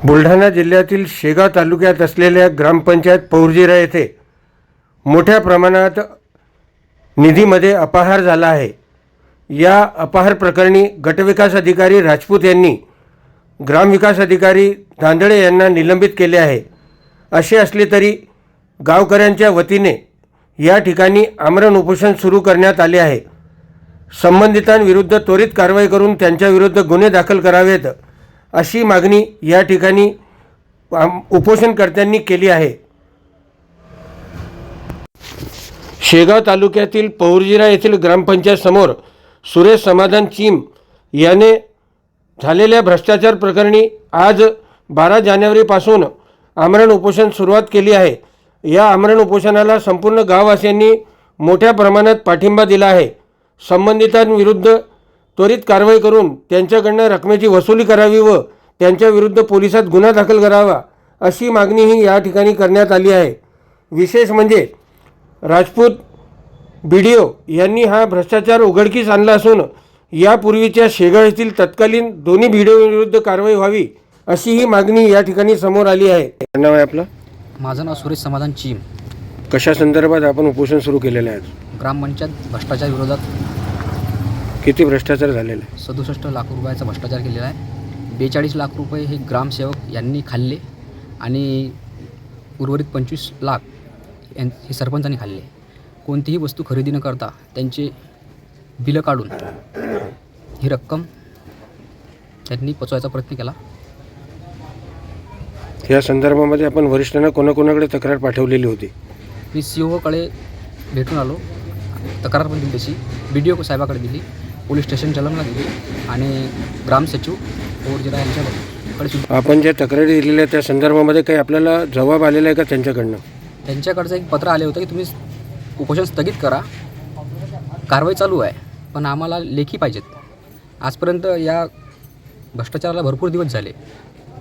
बुलढाणा जिल्ह्यातील शेगाव तालुक्यात असलेल्या ग्रामपंचायत पौरजिरा येथे मोठ्या प्रमाणात निधीमध्ये अपहार झाला आहे। या अपहार प्रकरणी गटविकास अधिकारी राजपूत यांनी ग्रामविकास अधिकारी दांदळे यांना निलंबित केले आहे। असे असले तरी गावकऱ्यांच्या वतीने या ठिकाणी आमरण उपोषण सुरू करण्यात आले आहे। संबंधितांविरुद्ध त्वरित कारवाई करून त्यांच्याविरुद्ध गुन्हे दाखल करावेत अशी मागणी या ठिकाणी उपोषणकर्त्यांनी केली आहे। शेगाव तालुक्यातील पौरजिरा येथील ग्रामपंचायत समोर सुरेश समाधान चीम याने झालेल्या भ्रष्टाचार प्रकरणी आज 12 जानेवारीपासून आमरण उपोषण सुरुवात केली आहे। या आमरण उपोषणाला संपूर्ण गाववासियांनी मोठ्या प्रमाणात पाठिंबा दिला आहे। संबंधितांविरुद्ध त्वरित कारवाई करून त्यांच्याकडून रकमेची वसुली करावी व त्यांच्याविरुद्ध पोलिसात गुन्हा दाखल करावा अशी मागणीही या ठिकाणी करण्यात आली आहे। विशेष म्हणजे राजपूत बीडीओ यांनी हा भ्रष्टाचार उघडकीस आणला असून यापूर्वीच्या शेगाव येथील तत्कालीन दोन्ही बीडीओविरुद्ध कारवाई व्हावी अशी ही मागणी या ठिकाणी समोर आली आहे। नाव आहे आपलं? माझं नाव सुरेश समाधान चीम। कशा संदर्भात आपण उपोषण सुरू केलेलं आहे? ग्रामपंचायत भ्रष्टाचार विरोधात। किती भ्रष्टाचार झालेला आहे? 67 लाख रुपयाचा भ्रष्टाचार केलेला आहे। 42 लाख रुपये हे ग्रामसेवक यांनी खाल्ले आणि उर्वरित 25 लाख हे सरपंचांनी खाल्ले। कोणतीही वस्तू खरेदी न करता त्यांचे बिलं काढून ही रक्कम त्यांनी पचवायचा प्रयत्न केला। या संदर्भामध्ये आपण वरिष्ठांना कोणाकोणाकडे तक्रार पाठवलेली होती? मी सीओकडे भेटून आलो, तक्रार पण दिली तशी, BDO साहेबाकडे दिली, पोलीस स्टेशन जलमला दिली आणि ग्रामसचिव पौरजिरा यांच्याकडे सुद्धा। आपण ज्या तक्रारी दिलेल्या त्या संदर्भामध्ये काही आपल्याला जबाब आलेला आहे का त्यांच्याकडनं? त्यांच्याकडचं एक पत्र आले होतं की तुम्ही उपोषण स्थगित करा, कारवाई चालू आहे, पण आम्हाला लेखी पाहिजेत। आजपर्यंत या भ्रष्टाचाराला भरपूर दिवस झाले,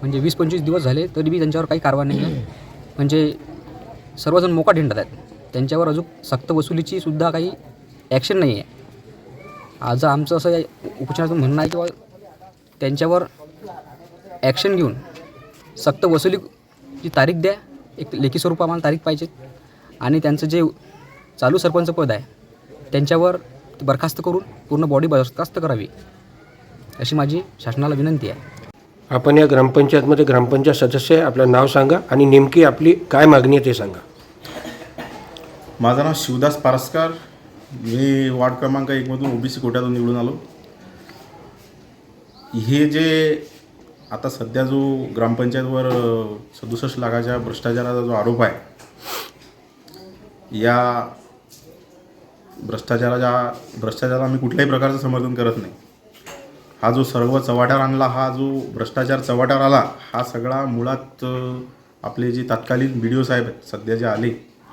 म्हणजे 20-25 दिवस झाले तरी बी त्यांच्यावर काही कारवाई नाही आहे। म्हणजे सर्वजण मोकाट हिंडत आहेत, त्यांच्यावर अजून सक्त वसुलीची सुद्धा काही ॲक्शन नाही आहे। आज आमचं असं उपोषणातून म्हणणं आहे की त्यांच्यावर ॲक्शन घेऊन सक्त वसुलीची तारीख द्या, एक लेखी स्वरूप आम्हाला तारीख पाहिजे आणि त्यांचं जे चालू सरपंच पद आहे त्यांच्यावर बरखास्त करून पूर्ण बॉडी बरखास्त करावी अशी माझी शासनाला विनंती आहे। आपण या ग्रामपंचायतमध्ये ग्रामपंचायत सदस्य आहे, आपलं नाव सांगा आणि नेमकी आपली काय मागणी आहे ते सांगा। माझं नाव शिवदास पारसकर, मी वार्ड क्रमांक 1 मधून OBC कोट्यातून निवडून आलो। हे जे आता सध्या जो ग्रामपंचायतवर 67 लाखाच्या भ्रष्टाचाराचा जो आरोप आहे, या भ्रष्टाचाराला आम्ही कुठल्याही प्रकारचं समर्थन करत नाही। हा जो सर्व चव्हाट्यावर आणला, हा जो भ्रष्टाचार चव्हाट्यावर आला, हा सगळा मुळात आपले जे तत्कालीन BDO साहेब आहेत सध्या जे आले,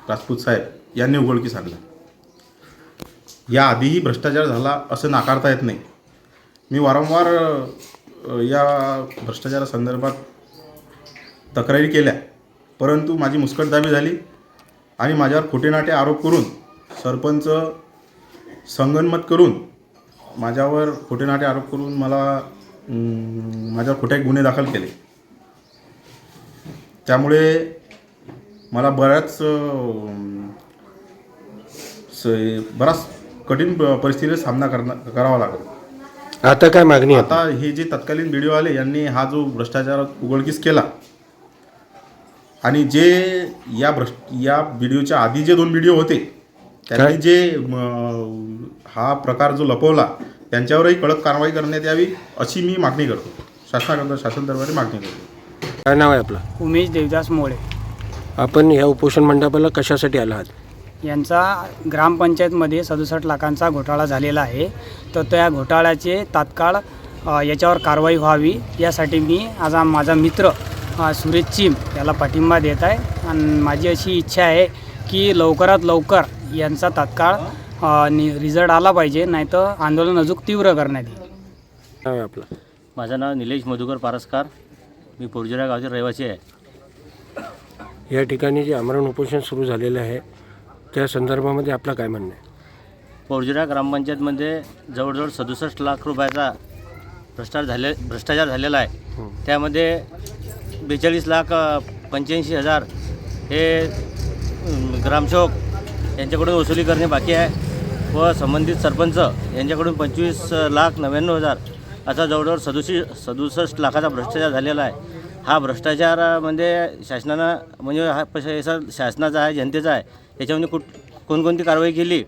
राजपूत साहेब यांनी उघडकीस आणला। या आधीही भ्रष्टाचार झाला असं नाकारता येत नाही। मी वारंवार या भ्रष्टाचारासंदर्भात तक्रारी केल्या, परंतु माझी मुस्कटदाबी झाली आणि माझ्यावर खोटेनाटे आरोप करून सरपंच संगनमत करून माझ्यावर खोटेनाटे आरोप करून माझ्यावर खोटे गुन्हे दाखल केले। त्यामुळे मला बराच कठीण परिस्थितीचा सामना करावा लागला। आता काय मागणी? आता हे जे तत्कालीन BDO आले यांनी हा जो भ्रष्टाचार उघडकीस केला आणि जे या BDOच्या आधी जे 2 BDO होते त्यांनी जे हा प्रकार जो लपवला त्यांच्यावरही कडक कारवाई करण्यात यावी अशी मी मागणी करतो, शासन दरबारी मागणी करतो। काय नाव आहे आपलं? उमेश देवदास मोळे। आपण या उपोषण मंडपाला कशासाठी आला आहात? यांचा ग्रामपंचायतमध्ये 67 लाखांचा घोटाळा झालेला आहे, तर त्या घोटाळ्याचे तात्काळ याच्यावर कारवाई व्हावी यासाठी मी आज माझा मित्र सुरेश चीम याला पाठिंबा देत आहे आणि माझी अशी इच्छा आहे की लवकरात लवकर यांचा तात्काळ रिझल्ट आला पाहिजे, नाहीतर आंदोलन अजून तीव्र करण्यात येईल। नाव आहे आपलं? माझं नाव निलेश मधुकर पारसकर, मी पौरजिरा गावचे रहिवासी आहे। या ठिकाणी जे आमरण उपोषण सुरू झालेलं आहे त्या संदर्भामध्ये आपलं काय म्हणणं आहे? पौरजिरा ग्रामपंचायतमध्ये जवळजवळ 67 लाख रुपयाचा भ्रष्टाचार झालेला आहे। त्यामध्ये 42,85,000 हे ग्रामसेवक यांच्याकडून वसुली करणे बाकी आहे व संबंधित सरपंच यांच्याकडून 25,99,000 असा जवळजवळ 67 लाखाचा भ्रष्टाचार झालेला आहे. हा भ्रष्टाचार म्हणजे शासनानं म्हणजे हा पैसा शासनाचा आहे, जनतेचा आहे. याच्यामध्ये कोणकोणती कारवाई केली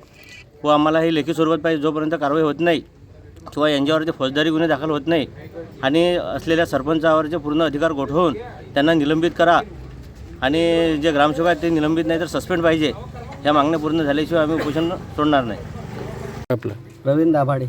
व आम्हाला ही लेखी स्वरूपात पाहिजे. जोपर्यंत कारवाई होत नाही किंवा यांच्यावरती फौजदारी गुन्हे दाखल होत नाही आणि असलेल्या सरपंचावरचे पूर्ण अधिकार गोठवून त्यांना निलंबित करा आणि जे ग्रामसेवक आहेत ते निलंबित नाही तर सस्पेंड पाहिजे. या मागण्या पूर्ण झाल्याशिवाय आम्ही उपोषण सोडणार नाही. आपलं रवींद्र दाभाडे.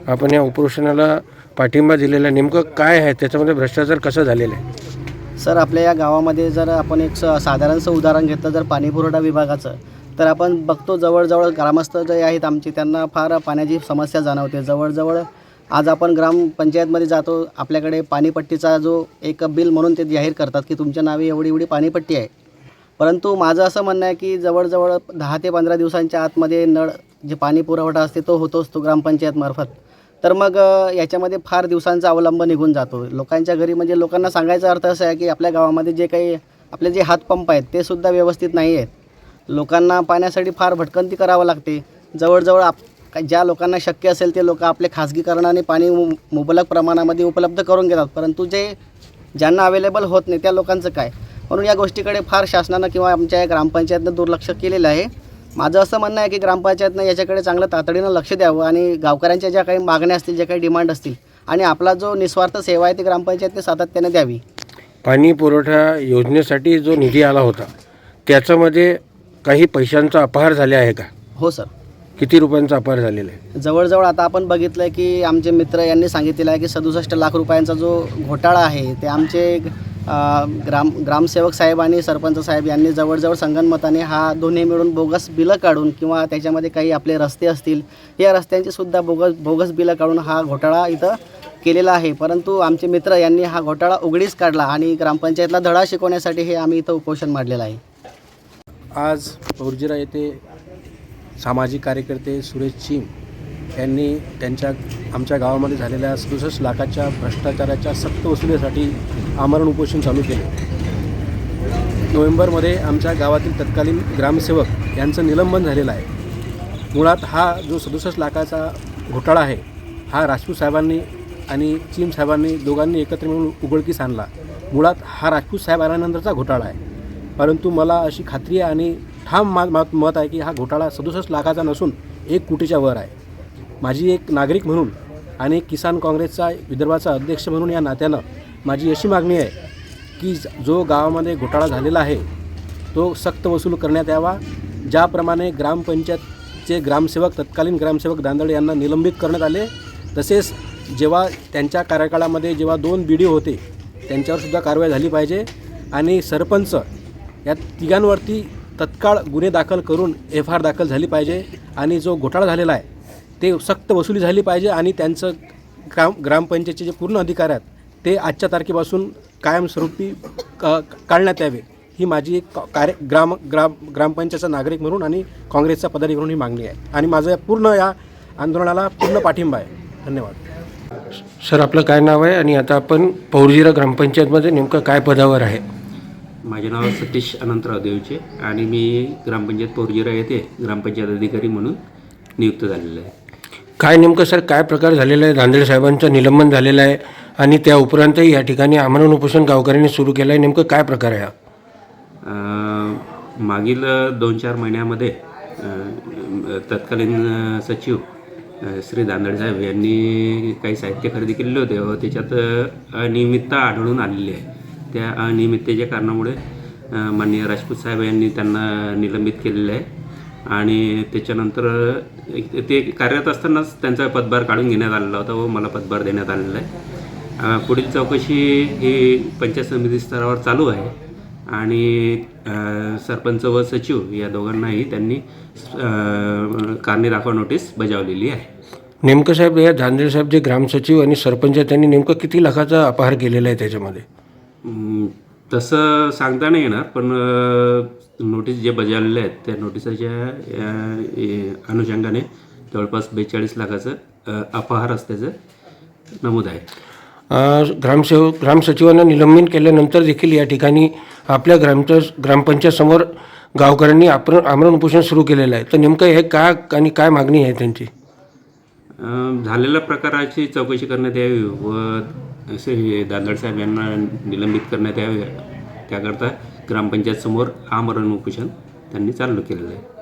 आपण या उपोषणाला पाठिंबा दिलेला नेमकं काय आहे, त्याच्यामध्ये भ्रष्टाचार कसं झालेला आहे? सर, आपल्या या गावामध्ये जर आपण एक साधारणचं उदाहरण घेतलं जर पाणीपुरवठा विभागाचं, तर आपण बघतो जवळजवळ ग्रामस्थ जे आहेत आमचे त्यांना फार पाण्याची समस्या जाणवते. जवळजवळ आज आपण ग्रामपंचायतमध्ये जातो, आपल्याकडे पाणीपट्टीचा जो एक बिल म्हणून ते जाहीर करतात की तुमच्या नावे एवढी एवढी पाणीपट्टी आहे. परंतु माझं असं म्हणणं आहे की जवळजवळ 10 ते 15 दिवसांच्या आतमध्ये नळ जे पाणी पुरवठा असते तो होतोच तो ग्रामपंचायतमार्फत. तर मग याच्यामध्ये फार दिवसांचा अवलंब निघून जातो लोकांच्या घरी. म्हणजे लोकांना सांगायचा अर्थ असा आहे की आपल्या गावामध्ये जे काही आपले जे हातपंप आहेत ते सुद्धा व्यवस्थित नाही आहेत. लोकांना पाण्यासाठी फार भटकंती करावं लागते. जवळजवळ ज्या लोकांना शक्य असेल ते लोक आपले खाजगीकरणाने पाणी मुबलक प्रमाणामध्ये उपलब्ध करून घेतात, परंतु ज्यांना अवेलेबल होत नाही त्या लोकांचं काय. म्हणून या गोष्टीकडे फार शासनानं किंवा आमच्या ग्रामपंचायतनं दुर्लक्ष केलेलं आहे. माझं असं म्हणणं आहे की ग्रामपंचायतनं याच्याकडे चांगलं तातडीनं लक्ष द्यावं आणि गावकऱ्यांच्या ज्या काही मागण्या असतील, ज्या काही डिमांड असतील आणि आपला जो निस्वार्थ सेवा आहे ती ग्रामपंचायतने सातत्याने द्यावी. पाणी पुरवठा योजनेसाठी जो निधी आला होता त्याच्यामध्ये काही पैशांचा अपहार झाले आहे का? हो सर. किती रुपयांचा अपहार झालेला आहे? जवळजवळ आता आपण बघितलं आहे की आमचे मित्र यांनी सांगितलेलं आहे की 67 लाख रुपयांचा जो घोटाळा आहे ते आमचे ग्रामसेवक साहेब आणि सरपंच साहेब यांनी जवळजवळ संगनमताने हा दोन्ही मिळून बोगस बिलं काढून किंवा त्याच्यामध्ये काही आपले रस्ते असतील या रस्त्यांची सुद्धा बोगस बिलं काढून हा घोटाळा इथं केलेला आहे. परंतु आमचे मित्र यांनी हा घोटाळा उघडीस काढला आणि ग्रामपंचायतला धडा शिकवण्यासाठी हे आम्ही इथं उपोषण मांडलेलं आहे. आज पौर्जिरा येथे सामाजिक कार्यकर्ते सुरेश चीम यांनी आमच्या गावामध्ये झालेल्या 67 लाखाच्या भ्रष्टाचाराच्या सक्त वसुलीसाठी आमरण उपोषण चालू केले. नोव्हेंबरमध्ये आमच्या गावातील तत्कालीन ग्रामसेवक यांचं निलंबन झालेलं आहे. मुळात हा जो 67 लाखाचा घोटाळा आहे हा राजपूत साहेबांनी आणि चीम साहेबांनी दोघांनी एकत्र मिळून उघडकीस आणला. मुळात हा राजपूत साहेब आल्यानंतरचा घोटाळा आहे. परंतु मला अशी खात्री आहे आणि ठाम मत आहे की हा घोटाळा 67 लाखाचा नसून 1 कोटीच्या वर आहे. माझी एक नागरिक म्हणून आणि किसान काँग्रेसचा विदर्भाचा अध्यक्ष म्हणून या नात्यानं माझी अशी मागणी आहे की जो गावामध्ये घोटाळा झालेला आहे तो सक्त वसूल करण्यात यावा. ज्याप्रमाणे ग्रामपंचायतचे ग्रामसेवक तत्कालीन ग्रामसेवक दांदळे यांना निलंबित करण्यात आले, तसेच जेव्हा त्यांच्या कार्यकाळामध्ये जेव्हा 2 BDO होते त्यांच्यावरसुद्धा कारवाई झाली पाहिजे आणि सरपंच या तिघांवरती तत्काळ गुन्हे दाखल करून FIR दाखल झाली पाहिजे आणि जो घोटाळा झालेला आहे ते सक्त वसुली झाली पाहिजे आणि त्यांचं ग्रामपंचायतचे जे पूर्ण अधिकार आहेत ते आजच्या तारखेपासून कायमस्वरूपी काढण्यात यावे. ही माझी एक ग्रामपंचायतचा नागरिक म्हणून आणि काँग्रेसचा पदाधिकारी म्हणून ही मागणी आहे आणि माझं पूर्ण या आंदोलनाला पूर्ण पाठिंबा आहे. धन्यवाद. सर, आपलं काय नाव आहे आणि आता आपण पौर्जिरा ग्रामपंचायतमध्ये नेमकं काय पदावर आहे? माझे नाव सतीश अनंतराव देवचे आणि मी ग्रामपंचायत पौर्जिरा येथे ग्रामपंचायत अधिकारी म्हणून नियुक्त झालेलं आहे. काय नेमकं सर काय प्रकार झालेला आहे? दांदळे साहेबांचं निलंबन झालेलं आहे आणि त्या उपरांतही या ठिकाणी आमरण उपोषण गावकऱ्यांनी सुरू केलं आहे. नेमकं काय प्रकार आहे हा? मागील 2-4 महिन्यामध्ये तत्कालीन सचिव श्री दांदळे साहेब यांनी काही साहित्य खरेदी केलेले होते व त्याच्यात अनियमितता आढळून आलेली आहे. त्या अनियमिततेच्या कारणामुळे माननीय राजपूत साहेब यांनी त्यांना निलंबित केलेलं आहे आणि त्याच्यानंतर ते कार्यरत असतानाच त्यांचा पदभार काढून घेण्यात आलेला होता व मला पदभार देण्यात आलेला आहे. पुढील चौकशी ही पंचायत समिती स्तरावर चालू आहे आणि सरपंच व सचिव या दोघांनाही त्यांनी कारणे दाखवा नोटीस बजावलेली आहे. नेमकं साहेब या दांदळे साहेब जे ग्रामसचिव आणि सरपंच त्यांनी नेमकं किती लाखाचा अपहार केलेला आहे त्याच्यामध्ये? तसं सांगता नाही येणार, पण नोटीस जे बजावलेले आहेत त्या नोटिसाच्या अनुषंगाने जवळपास 42 लाखाचं अपहार असल्याचं नमूद आहे. ग्रामसचिवांना निलंबन केल्यानंतर देखील या ठिकाणी आपल्या ग्रामपंचायतसमोर गावकऱ्यांनी आमरण उपोषण सुरू केलेलं आहे. तर नेमकं हे का आणि काय मागणी आहे त्यांची? झालेल्या प्रकाराची चौकशी करण्यात यावी व असे हे दांदड साहेब यांना निलंबित करण्यात यावे, त्याकरता ग्रामपंचायतसमोर आमरण उपोषण त्यांनी चालू केलेलं आहे.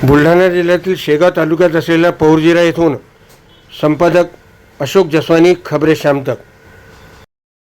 बुलढाणा जिल्ह्यातील शेगाव तालुक्यात असलेल्या पौरजिरा येथून संपादक अशोक जसवानी, खबरे शामतक.